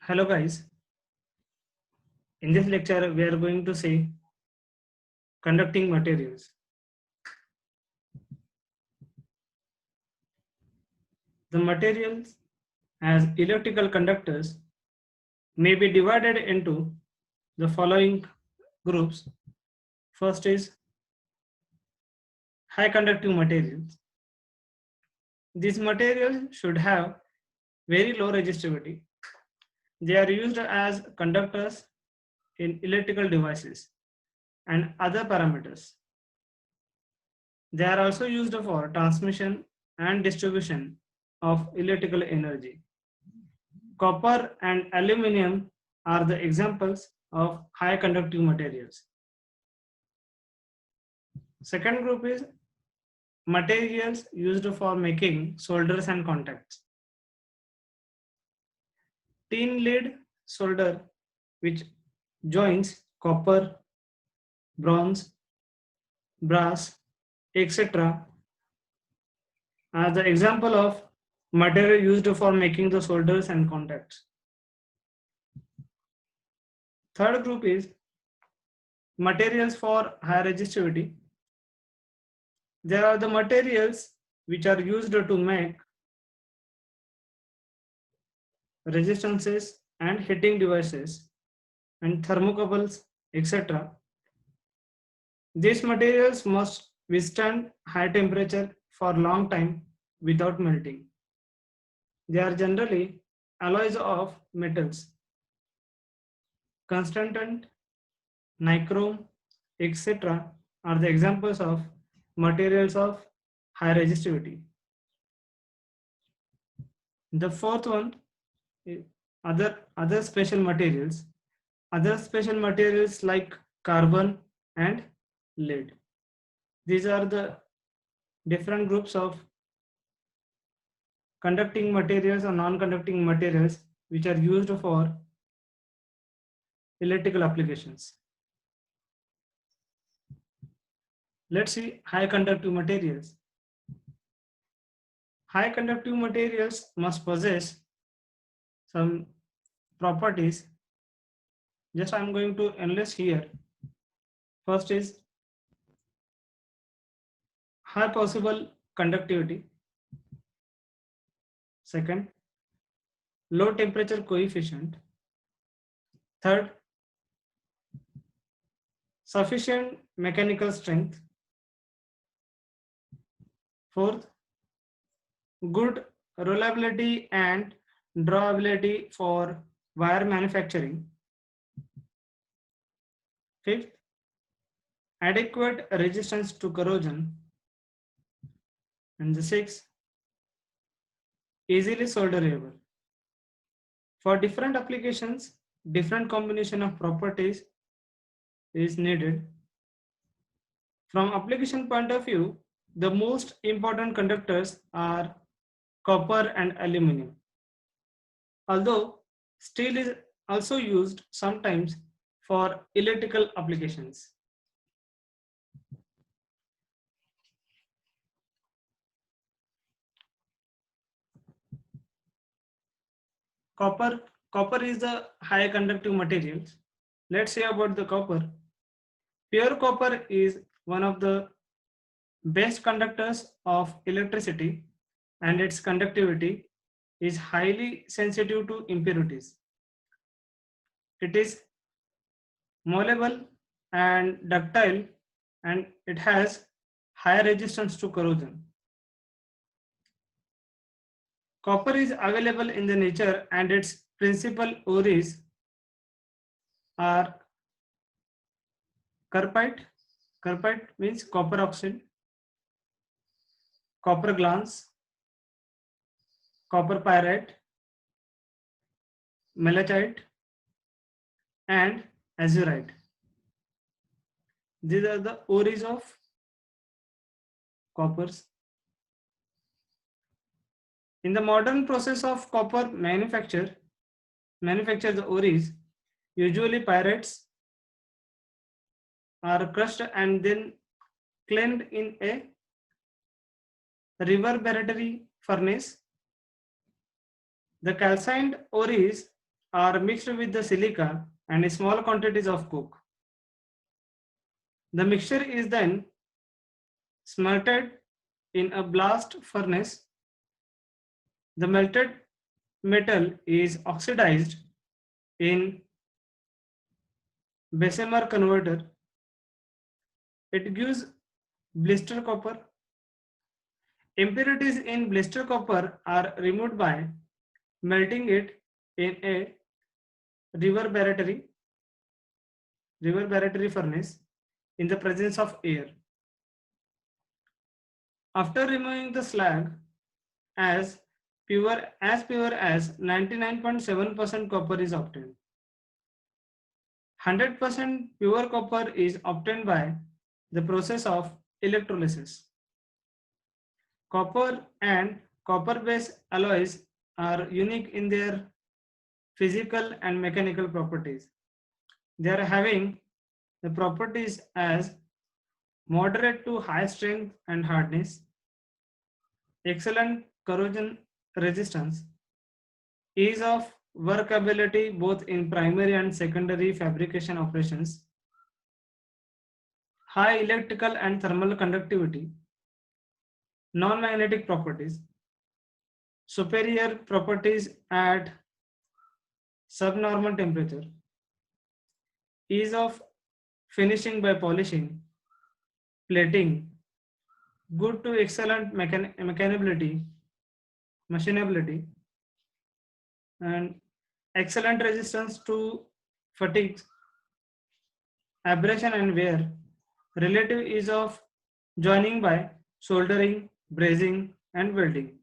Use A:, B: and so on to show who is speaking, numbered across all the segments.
A: Hello guys, in this lecture we are going to see conducting materials. The materials as electrical conductors may be divided into the following groups. First is high conducting materials. These materials should have very low resistivity. They are used as conductors in electrical devices and other parameters. They are also used for transmission and distribution of electrical energy. Copper and aluminum are the examples of high conductive materials. Second group is materials used for making solders and contacts. Tin lead solder, which joins copper, bronze, brass, etc. are the example of material used for making the solders and contacts. Third group is materials for high resistivity. There are the materials which are used to make resistances and heating devices and thermocouples, etc. These materials must withstand high temperature for long time without melting. They are generally alloys of metals. Constantan, nichrome, etc. are the examples of materials of high resistivity. The fourth one is other special materials. Other special materials like carbon and lead. These are the different groups of conducting materials or non-conducting materials which are used for electrical applications. Let's see high conductive materials. High conductive materials must possess some properties. Just I'm going to enlist here. First is high possible conductivity. Second, low temperature coefficient. Third, sufficient mechanical strength. Fourth, good reliability and drawability for wire manufacturing. Fifth, adequate resistance to corrosion. And the sixth, easily solderable. For different applications, different combination of properties is needed. From application point of view, the most important conductors are copper and aluminum. Although steel is also used sometimes for electrical applications. Copper is the high conductive material. Let's say about the copper. Pure copper is one of the best conductors of electricity, and its conductivity is highly sensitive to impurities. It is malleable and ductile, and it has high resistance to corrosion. Copper is available in the nature, and its principal ores are cupite. Cupite means copper oxide, copper glance, copper pyrite, malachite, and azurite. These are the ores of coppers. In the modern process of copper manufacture the ores, usually pyrites are crushed and then cleaned in a reverberatory furnace. The calcined ores are mixed with the silica and small quantities of coke. The mixture is then smelted in a blast furnace. The melted metal is oxidized in Bessemer converter. It gives blister copper. Impurities in blister copper are removed by melting it in a reverberatory furnace in the presence of air. After removing the slag, as pure as 99.7% copper is obtained. 100% pure copper is obtained by the process of electrolysis. Copper and copper-based alloys are unique in their physical and mechanical properties. They are having the properties as moderate to high strength and hardness, excellent corrosion resistance, ease of workability both in primary and secondary fabrication operations, high electrical and thermal conductivity, non-magnetic properties, superior properties at subnormal temperature, ease of finishing by polishing, plating, good to excellent machinability, and excellent resistance to fatigue, abrasion and wear, relative ease of joining by soldering, brazing and welding,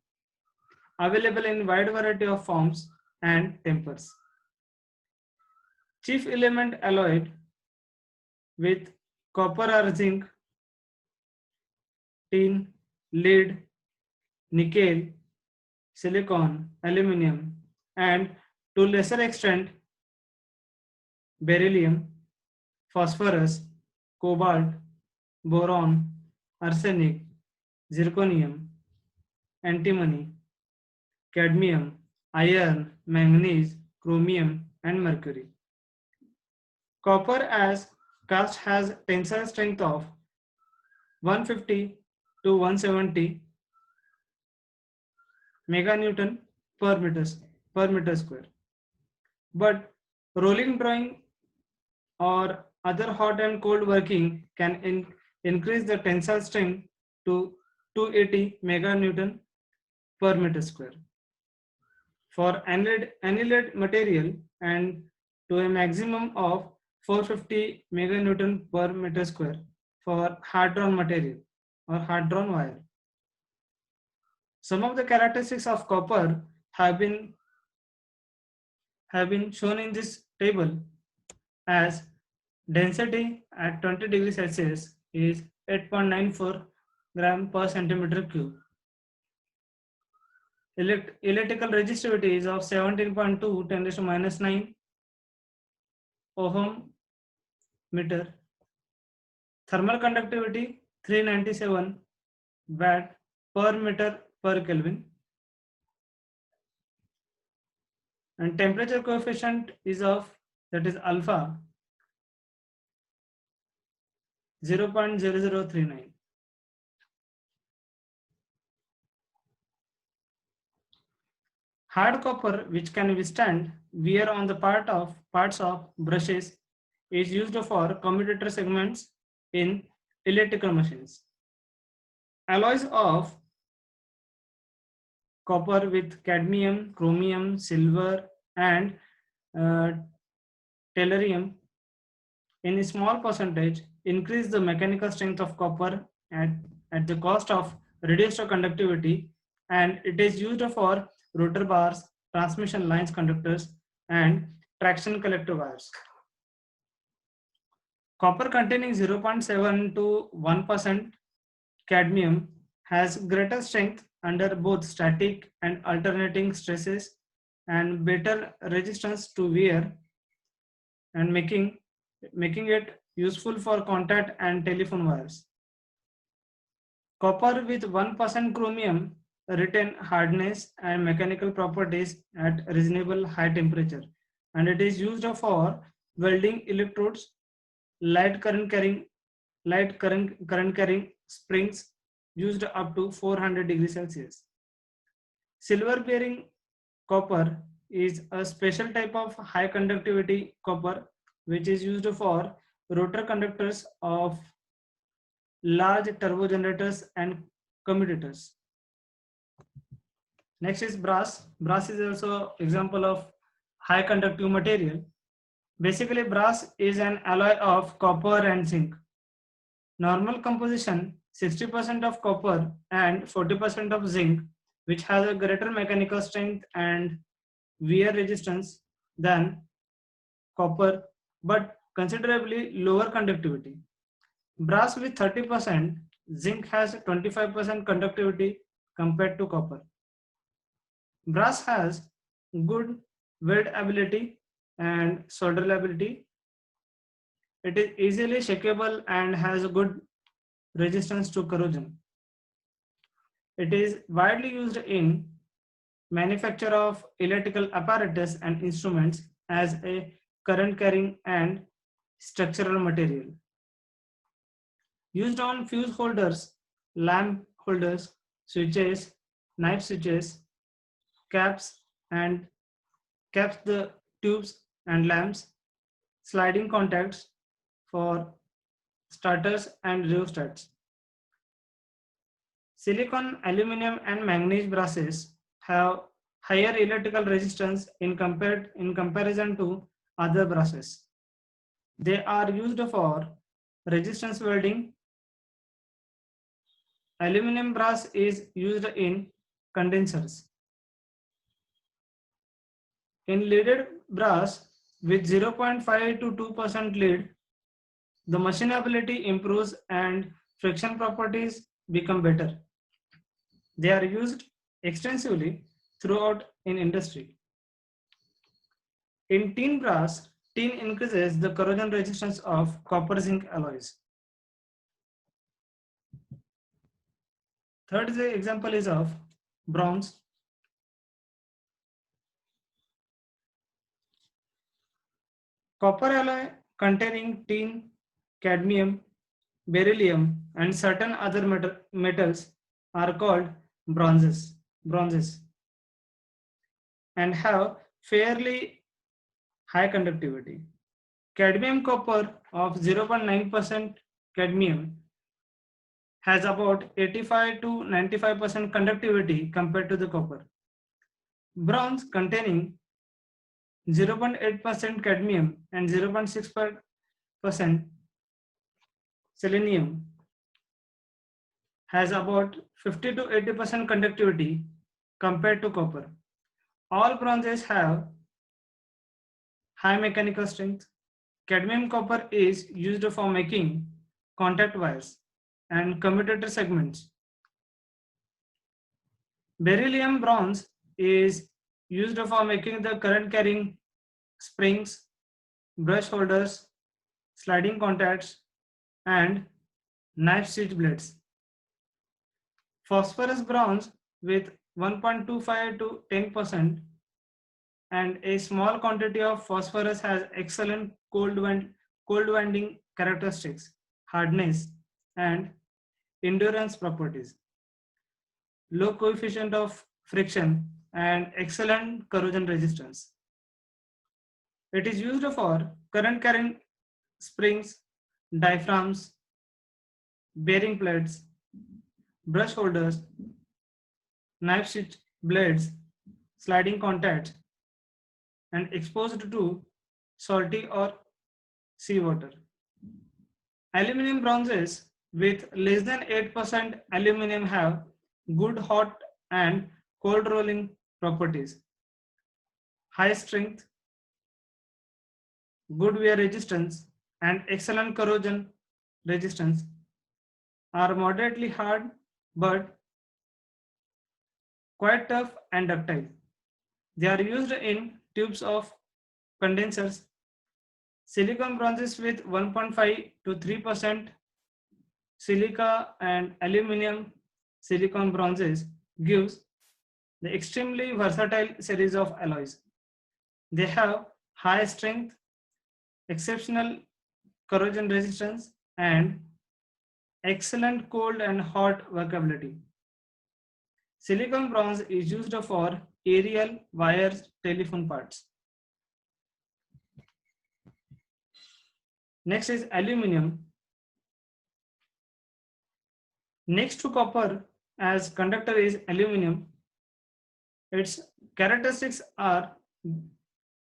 A: available in wide variety of forms and tempers. Chief element alloyed with copper or zinc, tin, lead, nickel, silicon, aluminum, and to lesser extent beryllium, phosphorus, cobalt, boron, arsenic, zirconium, antimony, cadmium, iron, manganese, chromium, and mercury. Copper as cast has tensile strength of 150 to 170 meganewton per meter square. But rolling drawing or other hot and cold working can increase the tensile strength to 280 meganewton per meter square. For annulate material and to a maximum of 450 meganewton per meter square for hard drawn material or hard drawn wire. Some of the characteristics of copper have been shown in this table as density at 20 degrees Celsius is 8.94 gram per centimeter cube. Electrical resistivity is of 17.2 10 to minus 9 ohm meter. Thermal conductivity 397 watt per meter per Kelvin. And temperature coefficient is of, that is alpha, 0.0039. Hard copper, which can withstand wear on the parts of brushes, is used for commutator segments in electrical machines. Alloys of copper with cadmium, chromium, silver, and tellurium in a small percentage increase the mechanical strength of copper at the cost of reduced conductivity, and it is used for rotor bars, transmission lines conductors, and traction collector wires. Copper containing 0.7 to 1% cadmium has greater strength under both static and alternating stresses and better resistance to wear, and making it useful for contact and telephone wires. Copper with 1% chromium retain hardness and mechanical properties at reasonable high temperature. and it is used for welding electrodes, light current carrying springs used up to 400 degrees Celsius. Silver bearing copper is a special type of high conductivity copper which is used for rotor conductors of large turbo generators and commuters. Next is brass. Brass is also example of high conductive material. Basically, brass is an alloy of copper and zinc. Normal composition 60% of copper and 40% of zinc, which has a greater mechanical strength and wear resistance than copper, but considerably lower conductivity. Brass with 30%, zinc has 25% conductivity compared to copper. Brass has good weld ability and solderability. It is easily shakeable and has a good resistance to corrosion. It is widely used in manufacture of electrical apparatus and instruments as a current carrying and structural material. Used on fuse holders, lamp holders, switches, knife switches, caps the tubes and lamps, sliding contacts for starters and rheostats. Silicon, aluminum and manganese brasses have higher electrical resistance in comparison to other brasses. They are used for resistance welding. Aluminum brass is used in condensers. In leaded brass with 0.5 to 2% lead, the machinability improves and friction properties become better. They are used extensively throughout in industry. In tin brass, tin increases the corrosion resistance of copper zinc alloys. Third example is of bronze. Copper alloy containing tin, cadmium, beryllium, and certain other metals are called bronzes and have fairly high conductivity. Cadmium copper of 0.9% cadmium has about 85 to 95% conductivity compared to the copper. Bronze containing 0.8% cadmium and 0.6% selenium has about 50 to 80% conductivity compared to copper. All bronzes have high mechanical strength. Cadmium copper is used for making contact wires and commutator segments. Beryllium bronze is used for making the current carrying springs, brush holders, sliding contacts, and knife switch blades. Phosphorus bronze with 1.25 to 10% and a small quantity of phosphorus has excellent cold winding characteristics, hardness, and endurance properties, low coefficient of friction, and excellent corrosion resistance. It is used for current carrying springs, diaphragms, bearing plates, brush holders, knife switch blades, sliding contacts, and exposed to salty or seawater. Aluminum bronzes with less than 8% aluminum have good hot and cold rolling properties, high strength, good wear resistance, and excellent corrosion resistance, are moderately hard but quite tough and ductile. They are used in tubes of condensers. Silicon bronzes with 1.5 to 3% silica and aluminum silicon bronzes gives the extremely versatile series of alloys. They have high strength, exceptional corrosion resistance, and excellent cold and hot workability. Silicon bronze is used for aerial wires telephone parts. Next is aluminum. Next to copper as conductor is aluminum. Its characteristics are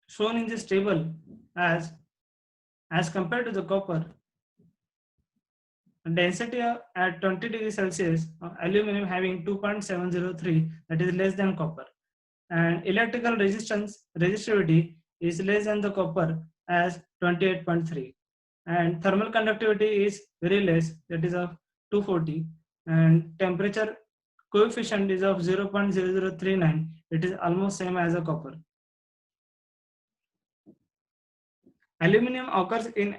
A: shown in this table as compared to the copper. Density at 20 degrees Celsius of aluminum having 2.703, that is less than copper, and electrical resistivity is less than the copper as 28.3, and thermal conductivity is very less, that is of 240, and temperature coefficient is of 0.0039, it is almost same as a copper. Aluminum occurs in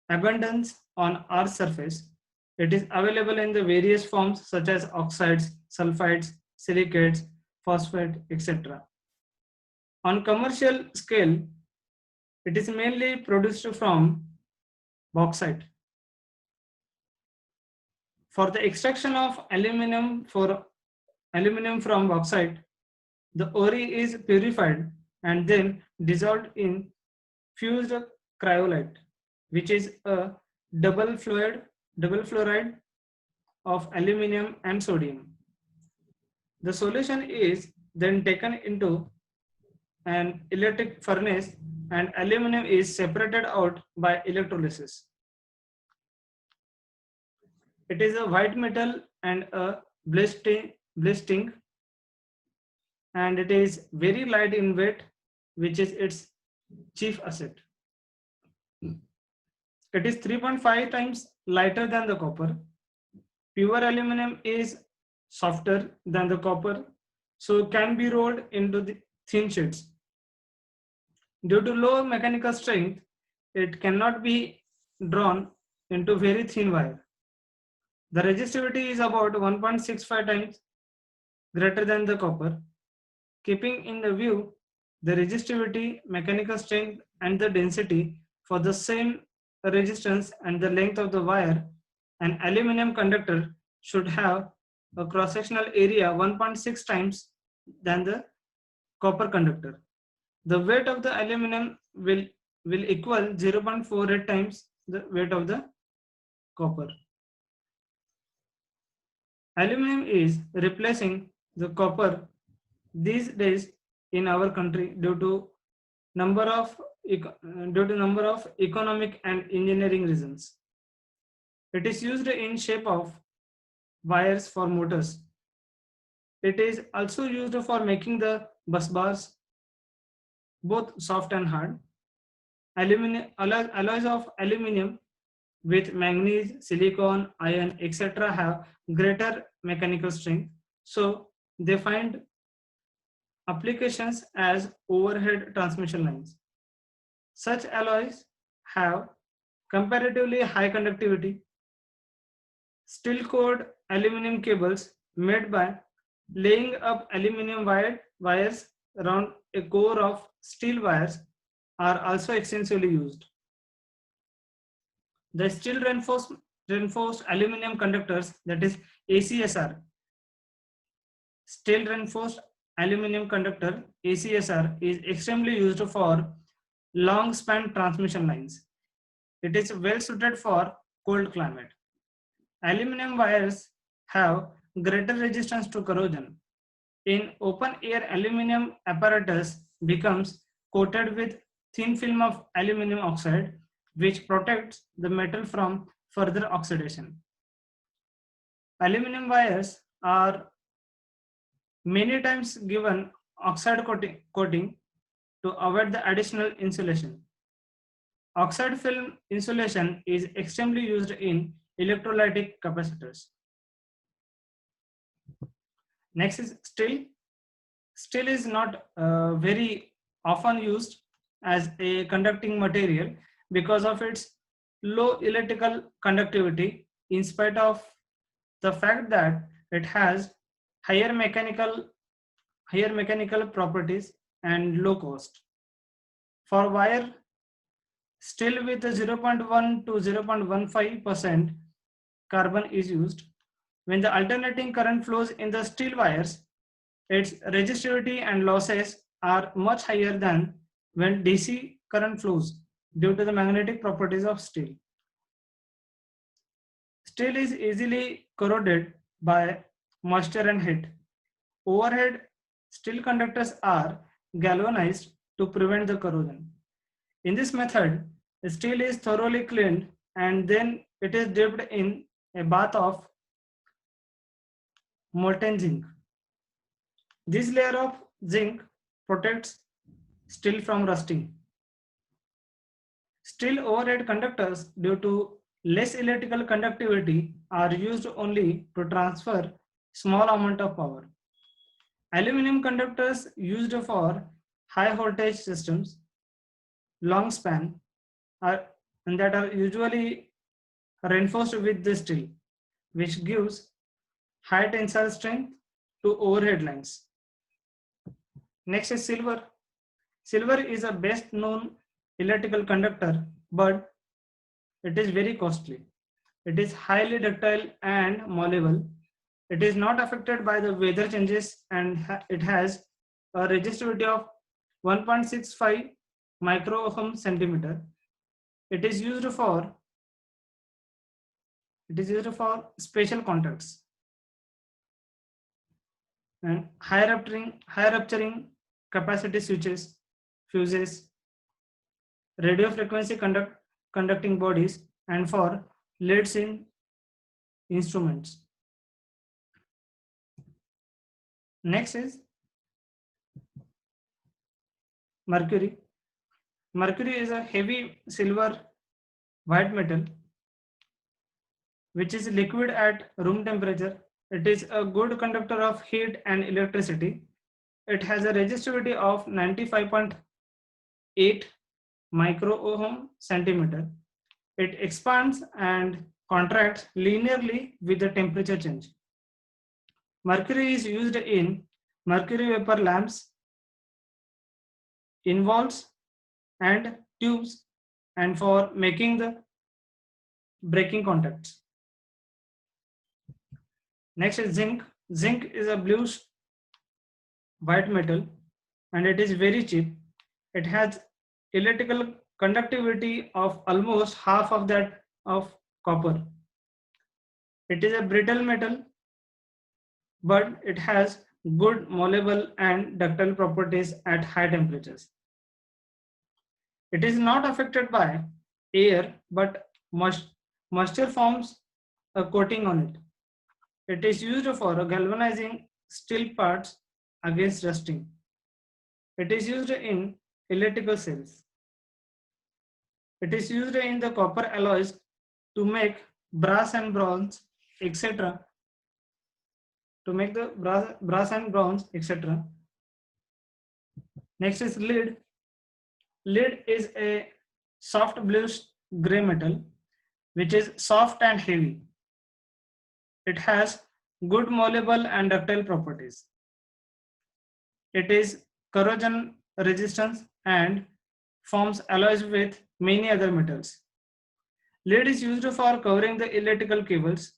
A: abundance on Earth's surface. It is available in the various forms such as oxides, sulfides, silicates, phosphate, etc. On commercial scale, it is mainly produced from bauxite. For the extraction of aluminum from bauxite, the ore is purified and then dissolved in fused cryolite, which is a double fluoride of aluminum and sodium. The solution is then taken into an electric furnace and aluminum is separated out by electrolysis. It is a white metal and a blasting, and it is very light in weight, which is its chief asset. It is 3.5 times lighter than the copper. Pure aluminum is softer than the copper, so can be rolled into the thin sheets. Due to low mechanical strength, it cannot be drawn into very thin wire. The resistivity is about 1.65 times greater than the copper. Keeping in the view the resistivity, mechanical strength, and the density for the same resistance and the length of the wire, an aluminum conductor should have a cross-sectional area 1.6 times than the copper conductor. The weight of the aluminum will equal 0.48 times the weight of the copper. Aluminum is replacing the copper these days in our country due to number of economic and engineering reasons. It is used in shape of wires for motors. It is also used for making the bus bars, both soft and hard. Alloys of aluminum with manganese, silicon, iron, etc. have greater mechanical strength, so they find applications as overhead transmission lines. Such alloys have comparatively high conductivity. Steel cord aluminum cables made by laying up aluminum wires around a core of steel wires are also extensively used. The steel reinforced aluminum conductors, that is ACSR, steel reinforced aluminum conductor ACSR, is extremely used for long span transmission lines. It is well suited for cold climate. Aluminum wires have greater resistance to corrosion. In open air, aluminum apparatus becomes coated with thin film of aluminum oxide, which protects the metal from further oxidation. Aluminum wires are many times given oxide coating to avoid the additional insulation. Oxide film insulation is extremely used in electrolytic capacitors. Next is steel. Steel is not very often used as a conducting material because of its low electrical conductivity, in spite of the fact that it has higher mechanical properties and low cost. For wire steel with 0.1 to 0.15% carbon is used, when the alternating current flows in the steel wires, its resistivity and losses are much higher than when DC current flows due to the magnetic properties of steel. Steel is easily corroded by moisture and heat. Overhead steel conductors are galvanized to prevent the corrosion. In this method, the steel is thoroughly cleaned and then it is dipped in a bath of molten zinc. This layer of zinc protects steel from rusting. Steel overhead conductors, due to less electrical conductivity, are used only to transfer small amount of power. Aluminum conductors used for high voltage systems, long span, and that are usually reinforced with the steel, which gives high tensile strength to overhead lines. Next is silver. Silver is a best known electrical conductor, but it is very costly. It is highly ductile and malleable. It is not affected by the weather changes and it has a resistivity of 1.65 micro-ohm centimeter. It is used for special contacts and high rupturing capacity switches, fuses, radio frequency conducting bodies, and for leads in instruments. Next is mercury. Mercury is a heavy silver white metal which is liquid at room temperature. It is a good conductor of heat and electricity. It has a resistivity of 95.8 micro-ohm centimeter. It expands and contracts linearly with the temperature change. Mercury is used in mercury vapor lamps, in valves and tubes, and for making the breaking contacts. Next is zinc. Zinc is a bluish white metal and it is very cheap. It has electrical conductivity of almost half of that of copper. It is a brittle metal, but it has good malleable and ductile properties at high temperatures. It is not affected by air, but moisture forms a coating on it. It is used for galvanizing steel parts against rusting. It is used in electrical cells. It is used in the copper alloys to make brass and bronze, etc. To make the brass and bronze, etc. Next is lead. Lead is a soft bluish gray metal which is soft and heavy. It has good malleable and ductile properties. It is corrosion resistant and forms alloys with many other metals. Lead is used for covering the electrical cables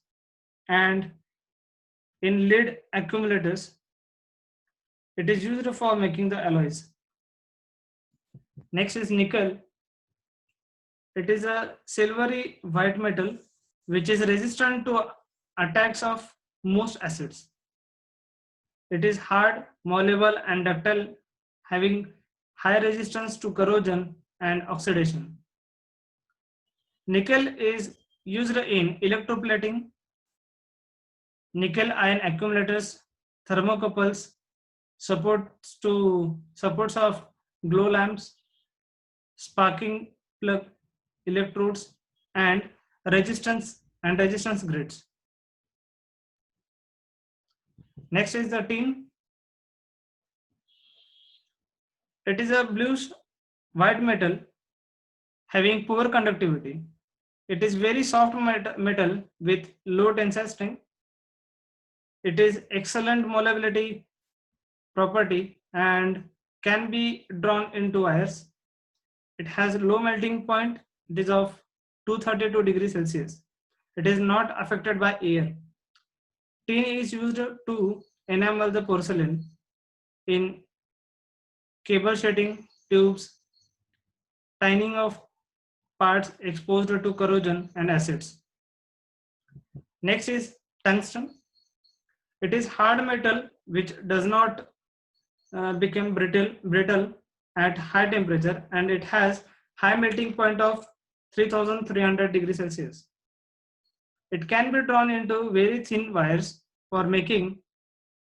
A: and in lead accumulators. It is used for making the alloys. Next is nickel. It is a silvery white metal which is resistant to attacks of most acids. It is hard, malleable and ductile, having high resistance to corrosion and oxidation. Nickel is used in electroplating, nickel ion accumulators, thermocouples, supports of glow lamps, sparking plug electrodes, and resistance grids. Next is the tin. It is a bluish white metal having poor conductivity. It is very soft metal with low tensile strength. It is excellent malleability property and can be drawn into wires. It has low melting point. It is of 232 degrees Celsius. It is not affected by air. Tin is used to enamel the porcelain in cable shedding tubes, tining of parts exposed to corrosion and acids. Next is tungsten. It is hard metal which does not become brittle at high temperature, and it has high melting point of 3300 degrees Celsius. It can be drawn into very thin wires for making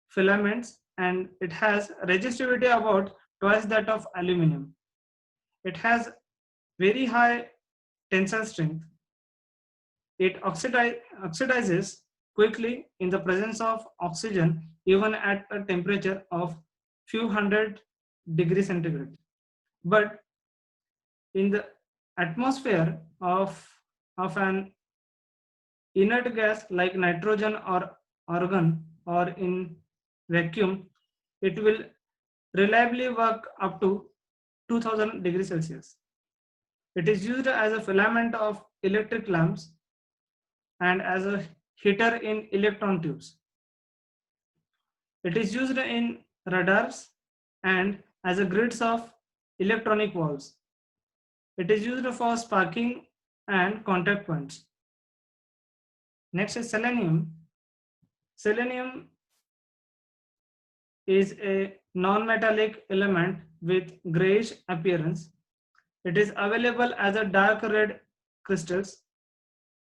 A: filaments, and it has resistivity about twice that of aluminum. It has very high tensile strength. It oxidizes quickly in the presence of oxygen, even at a temperature of few hundred degrees centigrade. But in the atmosphere of an inert gas like nitrogen or argon, or in vacuum, it will reliably work up to 2000 degrees Celsius. It is used as a filament of electric lamps and as a heater in electron tubes. It is used in radars and as a grids of electronic valves. It is used for sparking and contact points. Next is selenium. Selenium is a non-metallic element with grayish appearance. It is available as a dark red crystals.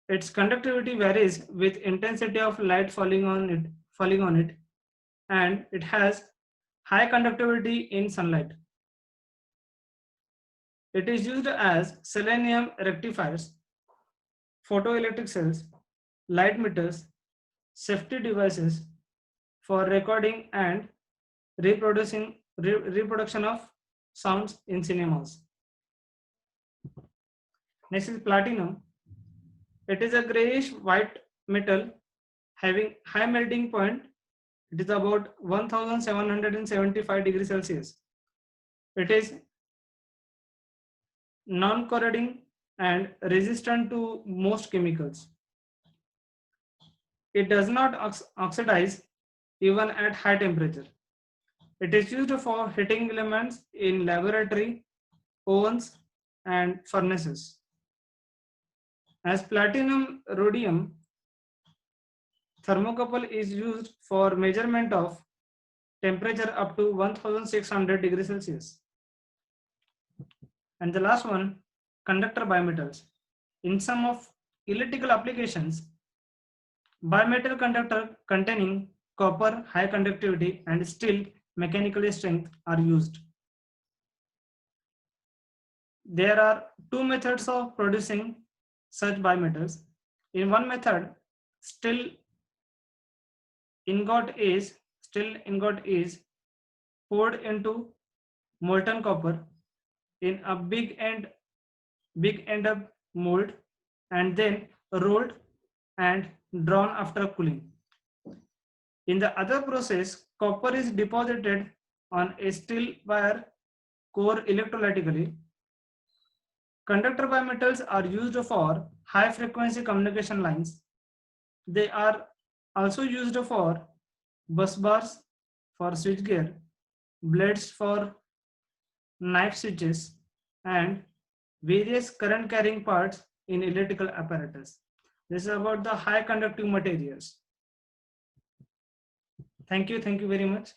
A: Its conductivity varies with intensity of light falling on it, and it has high conductivity in sunlight. It is used as selenium rectifiers, photoelectric cells, light meters, safety devices for recording and reproduction of sounds in cinemas. Next is platinum. It is a grayish white metal having high melting point. It is about 1775 degrees Celsius. It is non-corroding and resistant to most chemicals. It does not oxidize even at high temperature. It is used for heating elements in laboratory, ovens, and furnaces. As platinum rhodium, thermocouple is used for measurement of temperature up to 1600 degrees Celsius. And the last one, conductor bimetals. In some of electrical applications, bimetal conductor containing copper, high conductivity, and steel mechanical strength are used. There are two methods of producing such bimetals. In one method, steel ingot is poured into molten copper in a big end up mold and then rolled and drawn after cooling. In the other process, copper is deposited on a steel wire core electrolytically. Conductor bimetals are used for high frequency communication lines. They are also used for bus bars, for switchgear, blades for knife switches, and various current carrying parts in electrical apparatus. This is about the high conductive materials. Thank you very much.